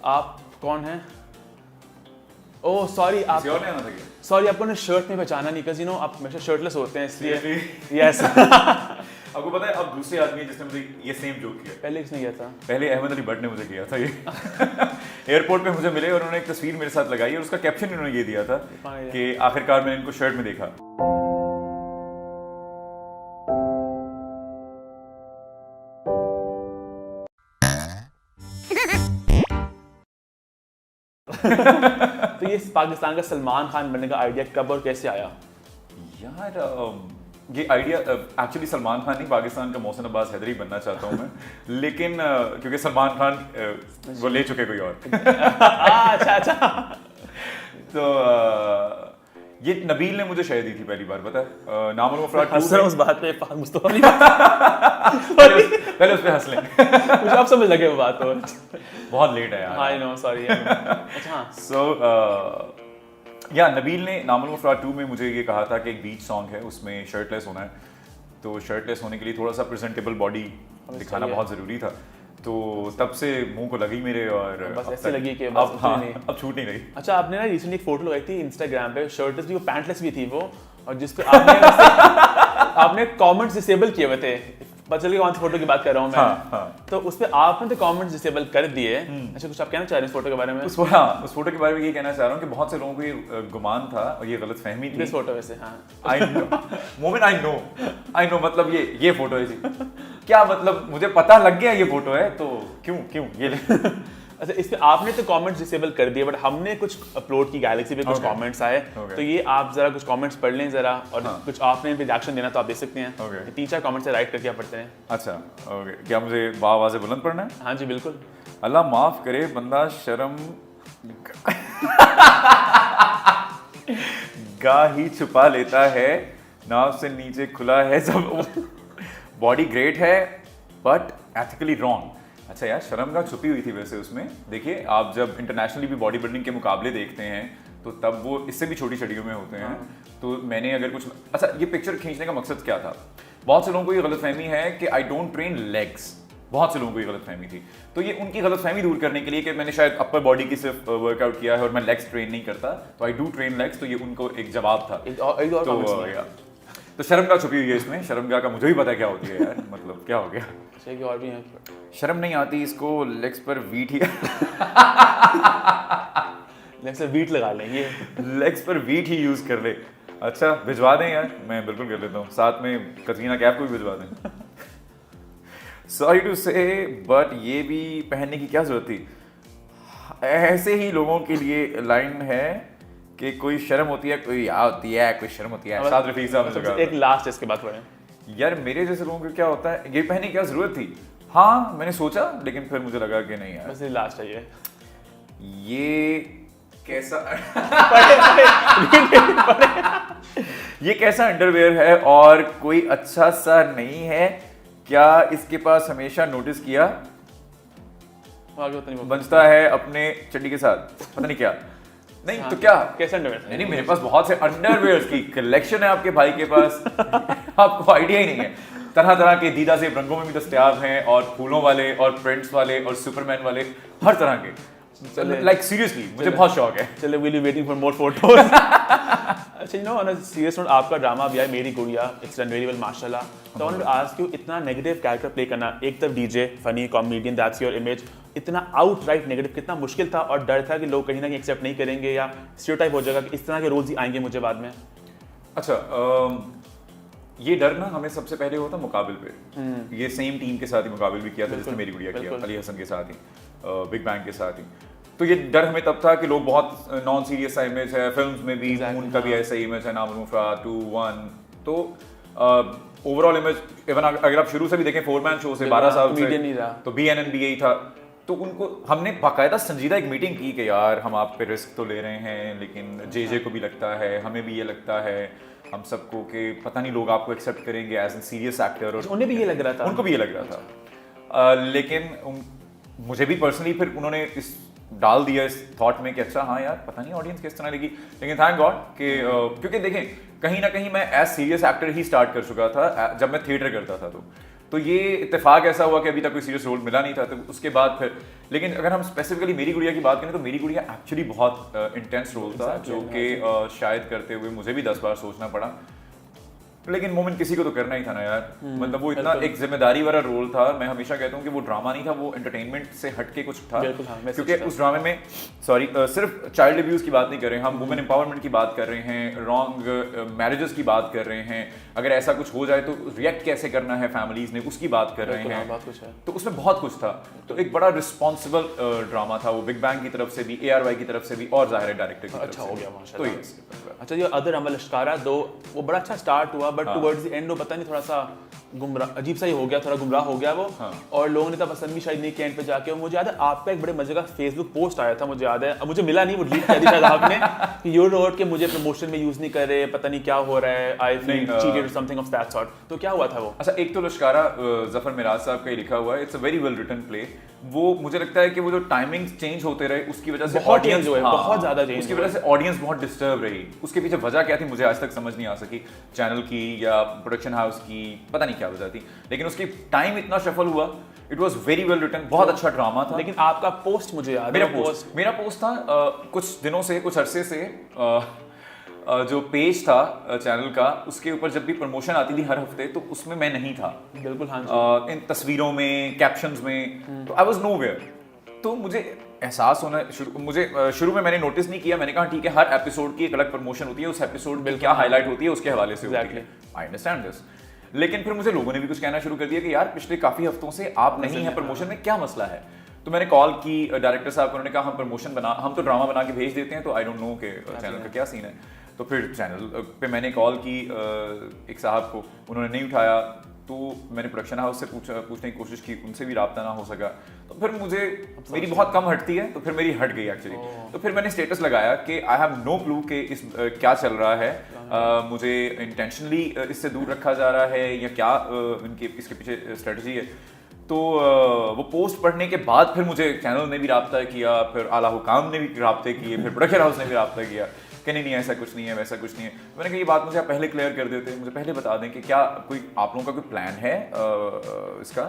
आप कौन हैं? ओह सॉरी, आप सॉरी आपको ना शर्ट में पहचाना नहीं, बिकॉज़ यू नो आप हमेशा शर्टलेस होते हैं इसलिए। यस आपको पता है अब दूसरे आदमी है जिसने मुझे ये सेम जोक किया। पहले किसने किया था? पहले अहमद अली भट्ट ने मुझे किया था ये एयरपोर्ट पे मुझे मिले और उन्होंने एक तस्वीर मेरे साथ लगाई और उसका कैप्शन उन्होंने ये दिया था कि आखिरकार मैंने इनको शर्ट में देखा। तो ये पाकिस्तान का सलमान खान बनने का आइडिया कब और कैसे आया? यार ये आइडिया एक्चुअली सलमान खान नहीं, पाकिस्तान का मोहसिन अब्बास हैदरी बनना चाहता हूँ मैं लेकिन क्योंकि सलमान खान वो ले चुके कोई और अच्छा तो ये नबील ने मुझे शायद दी थी पहली बार, पता है नामुल मुफराद 2 हंस रहा हूँ उस बात पे मुस्तफा नहीं पहले उस पे हंस लें मुझे अब समझ लगे वो बात तो बहुत लेट है यार। I know sorry. अच्छा सो या नबील ने नामुल मुफराद 2 में मुझे ये कहा था कि एक बीच सॉन्ग है उसमें शर्टलेस होना है, तो शर्टलेस होने के लिए थोड़ा सा प्रेजेंटेबल बॉडी दिखाना बहुत ज़रूरी था, तो तब से मुंह को लगी मेरे और बस ऐसे लगी कि अब हाँ अब छूट नहीं रही। अच्छा आपने ना रिसेंटली एक फोटो लगाई थी इंस्टाग्राम पे, शर्टलेस भी वो पैंटलेस भी थी वो, और जिस पे आपने कमेंट्स डिसेबल किए हुए थे, पता चल गया कौन सी फोटो की बात कर रहा हूँ मैं। हाँ। तो उस पे आपने तो कमेंट्स डिसेबल कर दिए। अच्छा कुछ आप कहना चाह रहे हैं इस फोटो के बारे में? उस फोटो के बारे में ये कहना चाह रहा हूँ कि बहुत से लोगों को ये गुमान था और ये गलतफहमी थी इस फोटो में से। हाँ आई नो मतलब ये फोटो है जी, क्या मतलब मुझे पता लग गया ये फोटो है तो क्यों ये ले अच्छा इस पे आपने तो कमेंट्स डिसेबल कर दिए, बट हमने कुछ अपलोड की गैलेक्सी पे कुछ कमेंट्स आए, तो ये आप जरा कुछ कमेंट्स पढ़ लें जरा, और कुछ आपने इन पे रिएक्शन देना तो आप दे सकते हैं। 3-4 कमेंट्स से राइट करके आप पढ़ते हैं। अच्छा ओके, क्या मुझे आवाज़ से बुलंद पढ़ना है? हाँ जी बिल्कुल। अल्लाह माफ करे बंदा शर्म गाही छुपा लेता है, नाव से नीचे खुला है सब, बॉडी ग्रेट है बट एथिकली रॉन्ग। अच्छा यार शर्मगाह छुपी हुई थी वैसे उसमें। देखिए आप जब इंटरनेशनली भी बॉडी बिल्डिंग के मुकाबले देखते हैं तो तब वो इससे भी छोटी छड़ियों में होते हैं। तो मैंने अगर कुछ अच्छा ये पिक्चर खींचने का मकसद क्या था, बहुत से लोगों को ये गलतफहमी है कि आई डोंट ट्रेन लेग्स, बहुत से लोगों को ये गलतफहमी थी, तो ये उनकी गलतफहमी दूर करने के लिए कि मैंने शायद अपर बॉडी की सिर्फ वर्कआउट किया है और मैं लेग्स ट्रेन नहीं करता, तो आई डू ट्रेन लेग्स, तो ये उनको एक जवाब था। तो शर्मगाह छुपी हुई है इसमें। शर्मगाह का मुझे भी पता है क्या होती है यार, मतलब क्या हो गया, और भी हैं शर्म नहीं आती इसको, लेग्स पर वीट ही लेग्स पर वीट लगा लें, ये लेग्स पर वीट ही यूज कर ले। अच्छा भिजवा दें यार, मैं बिल्कुल कर लेता हूँ, साथ में कतरीना कैफ को भी भिजवा दें। सॉरी टू से बट ये भी पहनने की क्या जरूरत थी। ऐसे ही लोगों के लिए लाइन है कि कोई शर्म होती है, कोई या होती है, कोई शर्म होती है। साद रफीक साहब ने एक लास्ट इसके बाद पढ़ें। यार मेरे जैसे लोगों को क्या होता है, ये पहनने की क्या जरूरत थी। हाँ मैंने सोचा लेकिन फिर मुझे लगा कि नहीं यार, बस ये लास्ट है ये कैसा ये कैसा अंडरवेयर है और कोई अच्छा सा नहीं है, क्या इसके पास हमेशा नोटिस किया, बंचता है अपने चड्डी के साथ, पता नहीं क्या नहीं। हाँ, तो क्या कैसे अंडरवेयर? नहीं मेरे पास बहुत से अंडरवेयर की कलेक्शन है आपके भाई के पास आपको आइडिया ही नहीं है। तरह तरह के दीदा से रंगों में भी दस्तयाब हैं, और फूलों वाले और प्रिंट्स वाले और सुपरमैन वाले, हर तरह के। लाइक सीरियसली मुझे बहुत शौक है। चलो will be waiting for more photos. अच्छा you know on a serious note, आपका ड्रामा भी है मेरी गुड़िया, इट्स डन वेरी वेल माशाल्लाह। तो I want to ask you, इतना नेगेटिव कैरेक्टर प्ले करना, एक तरफ DJ funny comedian that's your image, इतना आउटराइट नेगेटिव कितना मुश्किल था, और डर था कि लोग कहीं ना कहीं एक्सेप्ट नहीं करेंगे या स्टीरियोटाइप हो जाएगा कि इस तरह के रोल्स ही आएंगे मुझे बाद में? अच्छा ये डर ना हमें सबसे पहले होता मुकाबले पे। ये सेम टीम के साथ ही मुकाबले भी किया था जिसने मेरी गुड़िया किया, अली हसन के साथ ही, बिग बैंग के साथ ही। तो ये डर हमें तब था कि लोग बहुत नॉन सीरियस सा इमेज है, फिल्म्स में भी उनका भी ऐसा इमेज है, नामुल मुफराद 2, 1, तो ओवरऑल इमेज इवन अगर आप शुरू से भी देखें 4-मैन शो से 12 साल से, तो BNNBA था, तो उनको हमने बाकायदा संजीदा एक मीटिंग की कि यार हम आप पे रिस्क तो ले रहे हैं, लेकिन जे को भी लगता है, हमें भी ये लगता है, हम सबको कि पता नहीं लोग आपको एक्सेप्ट करेंगे एज ए सीरियस एक्टर, और उन्हें भी ये लग रहा था, उनको भी ये लग रहा था। लेकिन मुझे भी पर्सनली फिर उन्होंने इस डाल दिया इस थॉट में कि अच्छा हाँ यार पता नहीं ऑडियंस किस तरह लगी, लेकिन थैंक गॉड कि क्योंकि देखें कहीं ना कहीं मैं एज सीरियस एक्टर ही स्टार्ट कर चुका था जब मैं थिएटर करता था, तो ये इत्तेफाक ऐसा हुआ कि अभी तक कोई सीरियस रोल मिला नहीं था, तो उसके बाद फिर, लेकिन अगर हम स्पेसिफिकली मेरी गुड़िया की बात करें तो मेरी गुड़िया एक्चुअली बहुत इंटेंस रोल था, जो कि शायद करते हुए मुझे भी 10 बार सोचना पड़ा, लेकिन मोमेंट किसी को तो करना ही था ना यार। मतलब वो इतना एक जिम्मेदारी वाला रोल था। मैं हमेशा कहता हूँ कि वो ड्रामा नहीं था, वो एंटरटेनमेंट से हटके कुछ था, क्योंकि उस ड्रामे में सिर्फ चाइल्ड अब्यूज की बात नहीं कर रहे हैं हम, वुमेन एम्पावरमेंट की बात कर रहे हैं, रॉन्ग मैरिजेस की बात कर रहे हैं, अगर ऐसा कुछ हो जाए तो रिएक्ट कैसे करना है फैमिलीज ने, उसकी बात कर रहे हैं। तो उसमें बहुत कुछ था, तो एक बड़ा रिस्पॉन्सिबल ड्रामा था वो, बिग बैंग की तरफ से भी, ARY की तरफ से भी, और जाहिर है डायरेक्टर की तरफ से। अच्छा हो गया माशाल्लाह। तो अच्छा, ये अदर अमल लश्कारा दो वो बड़ा अच्छा स्टार्ट हुआ, बट टुवर्ड्स द एंड वो पता नहीं थोड़ा सा गुमराह, अजीब सा ही हो गया, थोड़ा गुमराह हो गया वो। और लोगों ने इतना पसंद भी शायद नहीं किया एंड पे जाके। मुझे याद है आपका एक बड़े मजे का फेसबुक पोस्ट आया था, मुझे याद है, अब मुझे मिला नहीं, वो डिलीट कर दिया शायद आपने, कि यू रोट के मुझे प्रमोशन में यूज नहीं कर रहे, पता नहीं क्या हो रहा है, आई फील चीटेड और समथिंग ऑफ दैट सॉर्ट। तो क्या हुआ था वो? अच्छा, एक तो लश्कारा जफर मिराज साहब का ही लिखा हुआ है, it's a very well written play. वो मुझे लगता है कि वो जो टाइमिंग चेंज होते रहे उसकी वजह से ऑडियंस जो है बहुत ज्यादा चेंज, उसकी वजह से ऑडियंस बहुत डिस्टर्ब रही। उसके पीछे वजह क्या थी मुझे आज तक समझ नहीं आ सकी, चैनल की या प्रोडक्शन हाउस की, पता नहीं क्या वजह थी, लेकिन उसकी टाइम इतना शफल हुआ। It was very well written, बहुत अच्छा ड्रामा था। लेकिन आपका पोस्ट मुझे याद है, मेरा पोस्ट था कुछ दिनों से, कुछ अरसे से, जो पेज था चैनल का, उसके ऊपर जब भी प्रमोशन आती थी हर हफ्ते, तो उसमें मैं नहीं था। बिल्कुल हाँ जी। इन तस्वीरों में, कैप्शंस में, तो आई वाज नोवेयर। तो मुझे एहसास होना शुरू में मैंने नोटिस नहीं किया, मैंने कहा ठीक है, हर एपिसोड की एक अलग प्रमोशन होती है, उस एपिसोड में क्या हाईलाइट होती है उसके हवाले से होती है। I understand this. लेकिन फिर मुझे लोगों ने भी कुछ कहना शुरू कर दिया कि यार पिछले काफी हफ्तों से आप नहीं है प्रमोशन में, क्या मसला है? तो मैंने कॉल की डायरेक्टर साहब को, उन्होंने कहा हम तो ड्रामा बना के भेज देते हैं, तो आई डोंट नो कि चैनल का क्या सीन है। तो फिर चैनल पे मैंने कॉल की एक साहब को, उन्होंने नहीं उठाया, तो मैंने प्रोडक्शन हाउस से पूछने की कोशिश की, उनसे भी राब्ता ना हो सका। तो फिर मुझे मेरी बहुत कम हटती है, तो फिर मेरी हट गई एक्चुअली। तो फिर मैंने स्टेटस लगाया कि आई हैव नो क्लू कि इस क्या चल रहा है, मुझे इंटेंशनली इससे दूर रखा जा रहा है या क्या इनके इसके पीछे स्ट्रेटजी है। तो वो पोस्ट पढ़ने के बाद फिर मुझे चैनल ने भी राब्ता किया, फिर आला हुकाम ने भी राब्ते किए, फिर प्रोडक्शन हाउस ने भी राब्ता किया कि नहीं ऐसा कुछ नहीं है, वैसा कुछ नहीं है। मैंने कहा ये बात मुझे आप पहले क्लियर कर देते, मुझे पहले बता दें कि क्या कोई आप लोगों का कोई प्लान है इसका,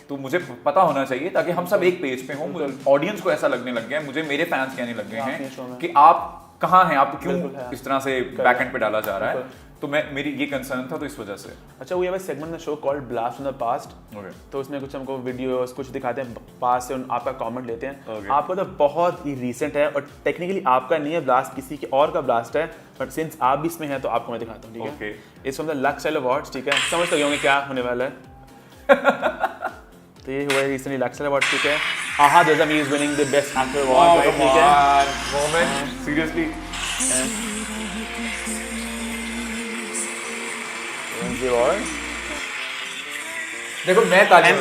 तो मुझे पता होना चाहिए, ताकि हम सब एक पेज पे हों। ऑडियंस को ऐसा लगने लग गया, मुझे मेरे फैंस कहने लग गए हैं कि आप कहाँ हैं, आप क्यों इस तरह से बैकएंड पे डाला जा रहा है। तो मेरी ये कंसर्न था, तो इस वजह से। अच्छा, वो ये सेगमेंट में show called blast in the past, तो उसमें कुछ हमको वीडियोस कुछ दिखाते हैं पास से, आपका कमेंट लेते हैं। आपका तो बहुत ही रीसेंट है और टेक्निकली आपका नहीं है ब्लास्ट, किसी के और का ब्लास्ट है, बट सिंस आप भी इसमें हैं तो आपको मैं दिखाता हूँ, ठीक है? It's from the lux style awards, ठीक है? समझ लगे होंगे क्या होने वाला है। तो ये हुआ है रिसेंटली लक्स स्टाइल अवार्ड्स, ठीक है? Ahad Azam is winning the best actor award, ठीक है? मोमेंट सीरियसली और देखो, मैं तालियां